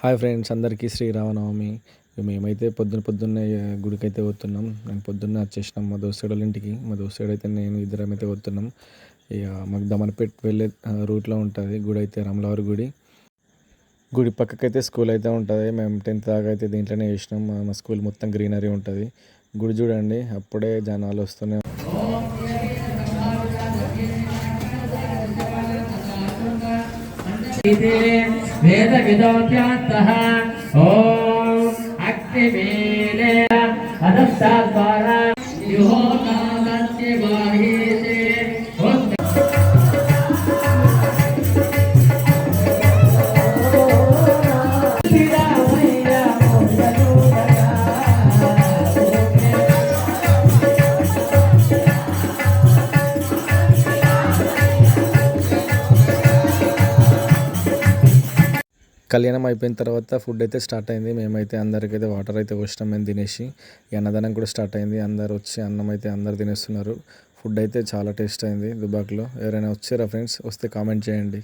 Hi friends, అందరికీ శ్రీరామనవమి. మేమైతే పొద్దున్నే గుడికి అయితే పోతున్నాం. నేను పొద్దున్నే వచ్చేసినాం మా దోస్తుల ఇంటికి. మా దోస్తుడు అయితే నేను ఇద్దరం అయితే పోతున్నాం. ఇక మాకు దమనపేట వెళ్ళే రూట్లో ఉంటుంది గుడి అయితే, రాములవారి గుడి. గుడి పక్కకైతే స్కూల్ అయితే ఉంటుంది. మేము 10th దాకా అయితే దీంట్లోనే చేసినాం. మా స్కూల్ మొత్తం గ్రీనరీ ఉంటుంది. గుడి చూడండి, అప్పుడే జనాలు వస్తూనే. వేద విదోత్యాంతః ఓం అగ్నిమీలే అదస్తాద్వార యుహోతాదత్య వాహీతే కళ్యాణం అయిపోయిన తర్వాత ఫుడ్ అయితే స్టార్ట్ అయింది. మేమైతే అందరికైతే వాటర్ అయితే పోసినాం. మేము తినేసి అన్నదానం కూడా స్టార్ట్ అయింది. అందరు వచ్చి అన్నం అయితే అందరు తినేస్తున్నారు. ఫుడ్ అయితే చాలా టేస్ట్ అయింది దుబాక్లో. ఎవరైనా వచ్చారా ఫ్రెండ్స్? వస్తే కామెంట్ చేయండి.